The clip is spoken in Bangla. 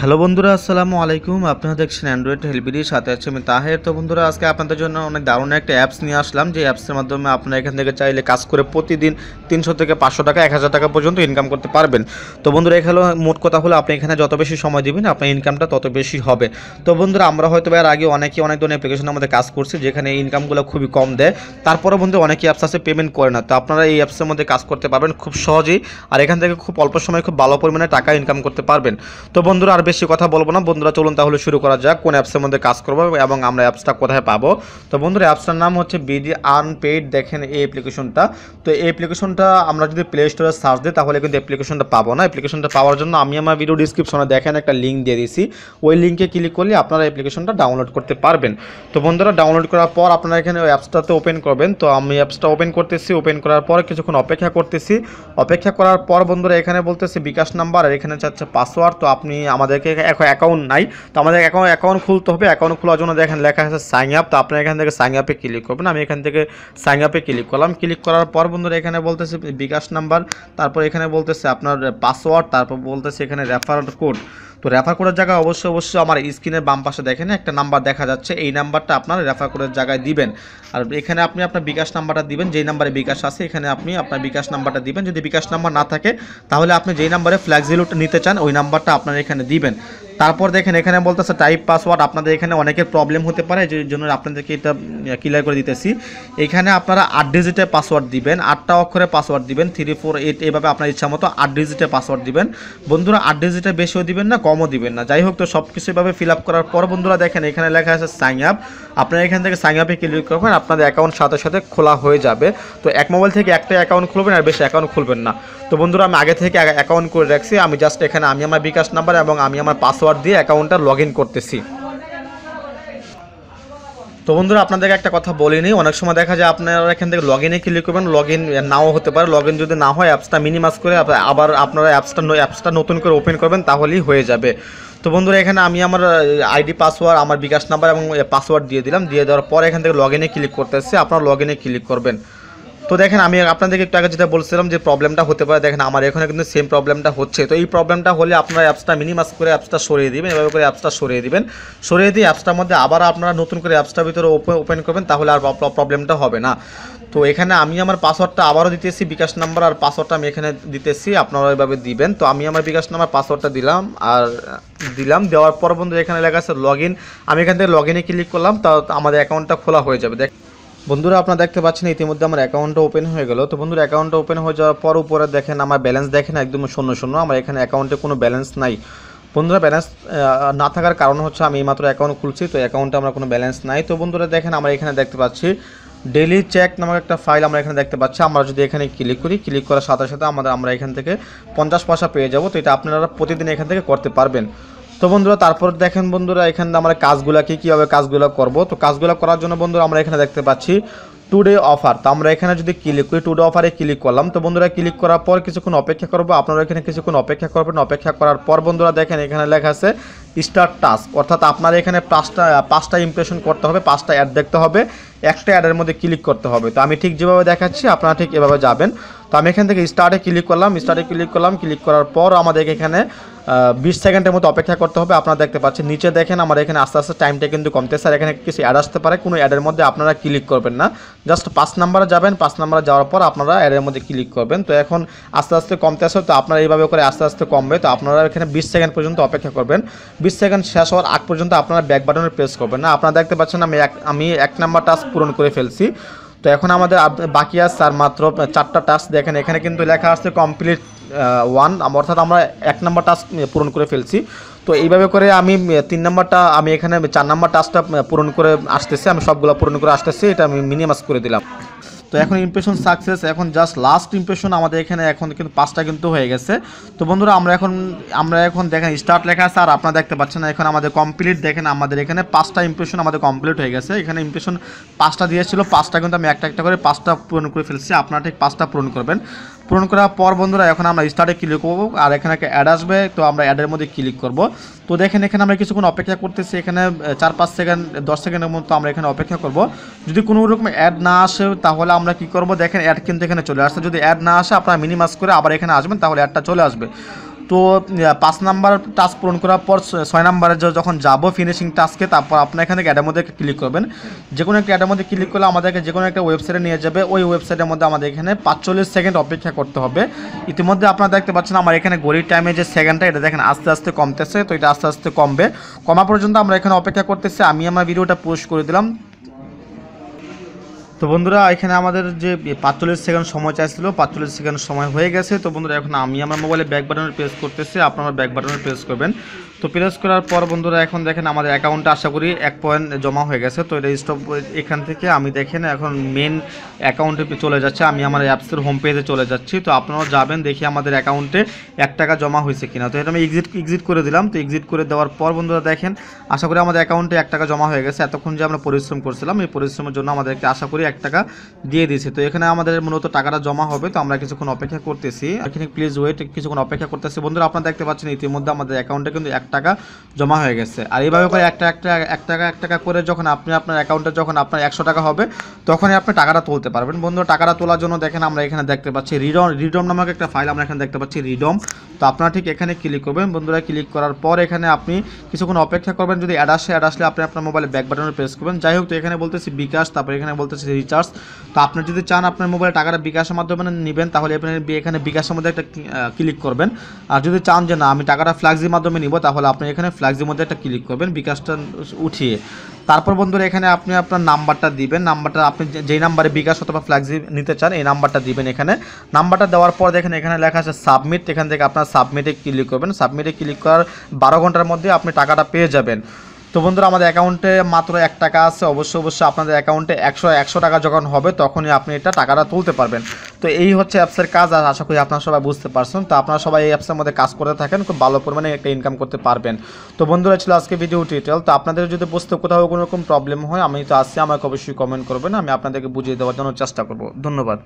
হ্যালো বন্ধুরা, আসসালামু আলাইকুম। আপনারা দেখছেন অ্যান্ড্রয়েড হেলবিডির সাথে আছে আমি তাহের। তো বন্ধুরা, আজকে আপনাদের জন্য অনেক দারুণ একটা অ্যাপস নিয়ে আসলাম, যে অ্যাপসের মাধ্যমে আপনারা এখান থেকে চাইলে কাজ করে প্রতিদিন 300 থেকে 500 টাকা 1000 টাকা পর্যন্ত ইনকাম করতে পারবেন। তো বন্ধুরা, এখানে মোট কথা হলো আপনি এখানে যত বেশি সময় দিবেন আপনার ইনকামটা তত বেশি হবে। তো বন্ধুরা, আমরা হয়তো এর আগে অনেক ধরনের অ্যাপ্লিকেশনের মধ্যে কাজ করছি যেখানে ইনকামগুলো খুবই কম দেয়। তারপরে বন্ধু অনেক অ্যাপস আছে পেমেন্ট করে না। তো আপনারা এই অ্যাপসের মধ্যে কাজ করতে পারবেন খুব সহজেই, আর এখান থেকে খুব অল্প সময়ে খুব ভালো পরিমাণে টাকা ইনকাম করতে পারবেন। তো বন্ধুরা, আর বেশি কথা বলবো না, বন্ধুরা চলুন তাহলে শুরু করা যাক কোন অ্যাপসের মধ্যে কাজ করবো এবং আমরা অ্যাপসটা কোথায় পাবো। তো বন্ধুরা, অ্যাপসটার নাম হচ্ছে বিডি আনপেইড। দেখেন এই অ্যাপ্লিকেশনটা। তো এই অ্যাপ্লিকেশনটা আমরা যদি প্লে স্টোরে সার্চ দিই তাহলে কিন্তু অ্যাপ্লিকেশনটা পাবো না। অ্যাপ্লিকেশনটা পাওয়ার জন্য আমি আমার ভিডিও ডিসক্রিপশনে দেখেন একটা লিঙ্ক দিয়ে দিয়েছি, ওই লিঙ্কে ক্লিক করলে আপনারা অ্যাপ্লিকেশনটা ডাউনলোড করতে পারবেন। তো বন্ধুরা, ডাউনলোড করার পর আপনারা এখানে ওই অ্যাপসটাতে ওপেন করবেন। তো আমি অ্যাপসটা ওপেন করতেছি, ওপেন করার পর কিছুক্ষণ অপেক্ষা করতেছি। অপেক্ষা করার পর বন্ধুরা এখানে বলতেছে বিকাশ নাম্বার, আর এখানে চাচ্ছে পাসওয়ার্ড। তো আপনি আমাদেরকে এখন অ্যাকাউন্ট নাই, তো আমাদের অ্যাকাউন্ট খুলতে হবে। অ্যাকাউন্ট খোলার জন্য দেখেন লেখা আছে সাইন আপ। তো আপনারা এখান থেকে সাইন আপে ক্লিক করবেন। আমি এখান থেকে সাইন আপে ক্লিক করলাম। ক্লিক করার পর বন্ধুরা এখানে বলতেছে বিকাশ নাম্বার, তারপর এখানে বলতেছে আপনার পাসওয়ার্ড, তারপর বলতেছে এখানে রেফার কোড। তো রেফার কোডের জায়গায় অবশ্যই আমার স্ক্রিনের বাম পাশে দেখেন একটা নাম্বার দেখা যাচ্ছে, এই নাম্বারটা আপনার রেফার কোডের জায়গায় দিবেন। আর এখানে আপনি আপনার বিকাশ নাম্বারটা দিবেন, যেই নাম্বারে বিকাশ আছে এখানে আপনি আপনার বিকাশ নাম্বারটা দিবেন। যদি বিকাশ নাম্বার না থাকে তাহলে আপনি যেই নাম্বারে ফ্ল্যাক্সিলোড নিতে চান ওই নাম্বারটা আপনার এখানে দিবেন। তারপর দেখেন এখানে বলতেছে টাইপ পাসওয়ার্ড। আপনাদের এখানে অনেকের প্রবলেম হতে পারে, যে জন্য আপনাদেরকে এটা ক্লিয়ার করে দিতেছি। এখানে আপনারা 8 ডিজিটের পাসওয়ার্ড দিবেন, 8টা অক্ষরে পাসওয়ার্ড দিবেন, 348 এইভাবে আপনার ইচ্ছা মতো 8 ডিজিটের পাসওয়ার্ড দিবেন। বন্ধুরা, 8 ডিজিটের বেশিও দিবেন না কমও দিবেন না, যাই হোক। তো সব কিছু এভাবে ফিল আপ করার পর বন্ধুরা দেখেন এখানে লেখা আছে সাইন আপ। আপনারা এখান থেকে সাইন আপে ক্লিক করবেন, আপনাদের অ্যাকাউন্ট সাথে সাথে খোলা হয়ে যাবে। তো এক মোবাইল থেকে একটা অ্যাকাউন্ট খুলবেন, আর বেশি অ্যাকাউন্ট খুলবেন না। তো বন্ধুরা, আমি আগে থেকে অ্যাকাউন্ট করে রাখছি, আমি জাস্ট এখানে আমি আমার বিকাশ নাম্বার এবং আমি আমার পাসওয়ার্ড দিয়ে অ্যাকাউন্টটা লগ ইন করতেছি। তো বন্ধুরা, আপনাদেরকে একটা কথা বলিনি, অনেক সময় দেখা যায় আপনারা এখান থেকে লগ ইনে ক্লিক করবেন, লগ ইন নাও হতে পারে। লগ ইন যদি না হয় অ্যাপসটা মিনিমাইজ করে আবার আপনারা অ্যাপসটা নতুন করে ওপেন করবেন, তাহলেই হয়ে যাবে। তো বন্ধুরা, এখানে আমি আমার আইডি পাসওয়ার্ড, আমার বিকাশ নাম্বার এবং পাসওয়ার্ড দিয়ে দিলাম। দিয়ে দেওয়ার পর এখান থেকে লগ ইনে ক্লিক করতে এসেছে, আপনারা লগ ইনে ক্লিক করবেন। তো দেখেন আমি আপনাদেরকে একটু আগে যেটা বলছিলাম যে প্রবলেমটা হতে পারে, দেখেন আমার এখানে কিন্তু সেম প্রবলেমটা হচ্ছে। তো এই প্রবলেমটা হলে আপনারা অ্যাপসটা মিনিমাইজ করে অ্যাপসটা সরিয়ে দিবেন, এভাবে করে অ্যাপসটা সরিয়ে দিবেন। সরিয়ে দিয়ে অ্যাপসটার মধ্যে আবার আপনারা নতুন করে অ্যাপসটার ভিতরে ওপেন করবেন, তাহলে আর প্রবলেমটা হবে না। তো এখানে আমি আমার পাসওয়ার্ডটা আবারও দিতেছি, বিকাশ নাম্বার আর পাসওয়ার্ডটা আমি এখানে দিতেছি, আপনারা ওইভাবে দিবেন। তো আমি আমার বিকাশ নাম্বার পাসওয়ার্ডটা দিলাম, আর দেওয়ার পর বন্ধু এখানে লেখা আছে লগ ইন। আমি এখান থেকে লগ ইনে ক্লিক করলাম, তো আমাদের অ্যাকাউন্টটা খোলা হয়ে যাবে। বন্ধুরা, আপনারা দেখতে পাচ্ছেন ইতিমধ্যে আমার অ্যাকাউন্টটা ওপেন হয়ে গেল। তো বন্ধুরা, অ্যাকাউন্টটা ওপেন হয়ে যাওয়ার পর উপরে দেখেন আমার ব্যালেন্স দেখেন একদম শূন্য শূন্য, আমার এখানে অ্যাকাউন্টে কোনো ব্যালেন্স নাই। বন্ধুরা, ব্যালেন্স না থাকার কারণ হচ্ছে আমি এইমাত্র অ্যাকাউন্ট খুলছি, তো অ্যাকাউন্টে আমার কোনো ব্যালেন্স নাই। তো বন্ধুরা দেখেন আমরা এখানে দেখতে পাচ্ছি ডেইলি চেক নামক একটা ফাইল আমরা এখানে দেখতে পাচ্ছি। আমরা যদি এখানে ক্লিক করি, ক্লিক করার সাথে সাথে আমরা এখান থেকে 50 পয়সা পেয়ে যাব। তো এটা আপনারা প্রতিদিন এখান থেকে করতে পারবেন। তো বন্ধুরা, তারপর দেখেন বন্ধুরা এখানে আমরা কাজগুলো কীভাবে কাজগুলো করব। তো কাজগুলো করার জন্য বন্ধুরা আমরা এখানে দেখতে পাচ্ছি টুডে অফার। তো আমরা এখানে যদি ক্লিক করি, টুডে অফারে ক্লিক করলাম। তো বন্ধুরা, ক্লিক করার পর কিছুক্ষণ অপেক্ষা করবো, আপনারা এখানে কিছুক্ষণ অপেক্ষা করবেন। অপেক্ষা করার পর বন্ধুরা দেখেন এখানে লেখা আছে স্টার্ট টাস্ক, অর্থাৎ আপনার এখানে পাঁচটা ইমপ্রেশন করতে হবে, 5টা অ্যাড দেখতে হবে, একটা অ্যাডের মধ্যে ক্লিক করতে হবে। তো আমি ঠিক যেভাবে দেখাচ্ছি আপনারা ঠিক এভাবে যাবেন। তো আমি এখান থেকে স্টার্টে ক্লিক করলাম, ক্লিক করার পর আমাদের এখানে 20 সেকেন্ডের মতো অপেক্ষা করতে হবে। আপনারা দেখতে পাচ্ছেন নিচে দেখেন আমার এখানে আস্তে আস্তে টাইমটা কিন্তু কমতেছে, আর এখানে কিছু অ্যাড আসতে পারে, কোনো অ্যাডের মধ্যে আপনারা ক্লিক করবেন না, জাস্ট 5 নাম্বারে যাবেন। 5 নাম্বারে যাওয়ার পর আপনারা অ্যাডের মধ্যে ক্লিক করবেন। তো এখন আস্তে আস্তে কমতেছে, তো আপনারা এইভাবে করে আস্তে আস্তে কমবে। তো আপনারা এখানে 20 সেকেন্ড পর্যন্ত অপেক্ষা করবেন। 20 সেকেন্ড শেষ হওয়ার আগ পর্যন্ত আপনারা ব্যাক বাটনে প্রেস করবেন না। আপনারা দেখতে পাচ্ছেন আমি 1 নাম্বার টাস্ক পূরণ করে ফেলছি। তো এখন আমাদের বাকি আছে আর মাত্র 4টা টাস্ক। দেখেন এখানে কিন্তু লেখা আছে কমপ্লিট 1, অর্থাৎ আমরা 1 নাম্বার টাস্ক পূরণ করে ফেলছি। তো এইভাবে করে আমি 3 নাম্বারটা আমি এখানে 4 নাম্বার টাস্কটা পূরণ করে আসতেছি, আমি সবগুলো পূরণ করে আসতেছি, এটা আমি মিনিমাইজ করে দিলাম। তো এখন ইমপ্রেশন সাকসেস, এখন জাস্ট লাস্ট ইমপ্রেশন আমাদের এখানে এখন কিন্তু 5টা কিন্তু হয়ে গেছে। তো বন্ধুরা, আমরা এখন দেখেন স্টার্ট লেখা আছে, আর আপনারা দেখতে পাচ্ছেন এখন আমাদের কমপ্লিট। দেখেন আমাদের এখানে 5টা ইমপ্রেশন আমাদের কমপ্লিট হয়ে গেছে। এখানে ইমপ্রেশন 5টা দিয়েছিল, 5টা কিন্তু আমি একটা করে 5টা পূরণ করে ফেলছি। আপনারা ঠিক 5টা পূরণ করবেন। পূরণ করার পর বন্ধুরা এখন আমরা স্টার্টে ক্লিক করব, আর এখানে একটা অ্যাড আসবে, তো আমরা অ্যাডের মধ্যে ক্লিক করব। তো দেখেন এখানে আমরা কিছুক্ষণ অপেক্ষা করতেছি, এখানে 4-5 সেকেন্ড 10 সেকেন্ডের মতো আমরা এখানে অপেক্ষা করব। যদি কোনো রকম অ্যাড না আসে তাহলে আমরা কি করব, দেখেন অ্যাড কিন্তু এখানে চলে আসছে। যদি অ্যাড না আসে আপনারা মিনিমাইজ করে আবার এখানে আসবেন, তাহলে অ্যাডটা চলে আসবে। তো 5 নাম্বার টাস্ক পূরণ করার পর 6 নাম্বারে যখন যাব ফিনিশিং টাস্কে, তারপর আপনার এখানে অ্যাডের মধ্যে ক্লিক করবেন। যে কোনো একটা অ্যাডের মধ্যে ক্লিক করলে আমাদেরকে যে কোনো একটা ওয়েবসাইটে নিয়ে যাবে। ওই ওয়েবসাইটের মধ্যে আমাদের এখানে 45 সেকেন্ড অপেক্ষা করতে হবে। ইতিমধ্যে আপনারা দেখতে পাচ্ছেন আমার এখানে ঘড়ির টাইমে যে সেকেন্ডটা এটা দেখেন আস্তে আস্তে কমতেছে। তো এটা আস্তে আস্তে কমবে, কমা পর্যন্ত আমরা এখানে অপেক্ষা করতেছি। আমি আমার ভিডিওটা পোস্ট করে দিলাম। তো বন্ধুরা এখানে আমাদের যে 45 সেকেন্ড সময় চাইছিল, 45 সেকেন্ড সময় হয়ে গেছে। তো বন্ধুরা এখন আমি আমার মোবাইলে ব্যাক বাটনে প্রেস করতেছি, আপনারা ব্যাক বাটনে প্রেস করবেন। তো প্রেস করার পর বন্ধুরা এখন দেখেন আমাদের অ্যাকাউন্টে আশা করি 1 পয়েন্ট জমা হয়ে গেছে। তো এটা স্টপ, এখান থেকে আমি দেখেন এখন মেন অ্যাকাউন্টে চলে যাচ্ছে। আমি আমার অ্যাপসের হোম পেজে চলে যাচ্ছি। তো আপনারাও যাবেন, দেখি আমাদের অ্যাকাউন্টে 1 টাকা জমা হয়েছে কিনা। তো এটা আমি এক্সিট করে দিলাম। তো এক্সিট করে দেওয়ার পর বন্ধুরা দেখেন আশা করি আমাদের অ্যাকাউন্টে 1 টাকা জমা হয়ে গেছে। এতক্ষণ যে আমরা পরিশ্রম করছিলাম এই পরিশ্রমের জন্য আমাদেরকে আশা করি 1 টাকা দিয়ে দিয়েছে। তো এখানে আমাদের মূলত টাকাটা জমা হবে। তো আমরা কিছুক্ষণ অপেক্ষা করতেছি, এখানে প্লিজ ওয়েট, কিছুক্ষণ অপেক্ষা করতেছি। বন্ধুরা আপনারা দেখতে পাচ্ছেন ইতিমধ্যে আমাদের অ্যাকাউন্টে কিন্তু 1 টাকা জমা হয়ে গেছে। আর এইভাবে করে 1 টাকা করে যখন আপনি আপনার অ্যাকাউন্টে যখন আপনার 100 টাকা হবে তখনই আপনি টাকাটা তুলতে পারবেন। বন্ধুরা টাকাটা তোলার জন্য দেখেন আমরা এখানে দেখতে পাচ্ছি রিডম নামক একটা ফাইল আমরা এখানে দেখতে পাচ্ছি রিডম। তো আপনারা ঠিক এখানে ক্লিক করবেন। বন্ধুরা ক্লিক করার পর এখানে আপনি কিছুক্ষণ অপেক্ষা করবেন। যদি অ্যাড আসলে আপনি আপনার মোবাইলে ব্যাক বাটনে প্রেস করবেন। যাই হোক, তো এখানে বলতেছি বিকাশ, তারপর এখানে বলতেছি রিচার্জ। তো আপনি যদি চান আপনার মোবাইলে টাকাটা বিকাশের মাধ্যমে নেবেন তাহলে আপনি এখানে বিকাশের মধ্যে একটা ক্লিক করবেন। আর যদি চান যে না আমি টাকাটা ফ্ল্যাক্সির মাধ্যমে নিব তাহলে আপনি এখানে ফ্ল্যাক্সির মধ্যে একটা ক্লিক করবেন বিকাশটা উঠিয়ে। তারপর বন্ধুরা এখানে আপনি আপনার নাম্বারটা দিবেন। নাম্বারটা আপনি যেই নাম্বারে বিকাশ অথবা ফ্ল্যাক্সি নিতে চান এই নাম্বারটা দিবেন। এখানে নাম্বারটা দেওয়ার পর দেখেন এখানে লেখা আছে সাবমিট। এখান থেকে আপনার সাবমিটে ক্লিক করবেন। সাবমিটে ক্লিক করার 12 ঘন্টার মধ্যে আপনি টাকাটা পেয়ে যাবেন। তো বন্ধুরা আমাদের অ্যাকাউন্টে মাত্র 1 টাকা আছে। অবশ্যই আপনাদের অ্যাকাউন্টে 100 টাকা যখন হবে তখনই আপনি এটা টাকাটা তুলতে পারবেন। তো এই হচ্ছে অ্যাপসের কাজ। আর আশা করি আপনারা সবাই বুঝতে পারছেন। তো আপনারা সবাই এই অ্যাপসের মধ্যে কাজ করতে থাকেন, খুব ভালো পরিমাণে একটা ইনকাম করতে পারবেন। তো বন্ধুরা ছিল আজকে ভিডিও টিউটোরিয়াল। তো আপনাদের যদি বুঝতে কোথাও কোনো রকম প্রবলেম হয় আমি তো আসছি, আমাকে অবশ্যই কমেন্ট করবেন, আমি আপনাদেরকে বুঝিয়ে দেওয়ার জন্য চেষ্টা করব। ধন্যবাদ।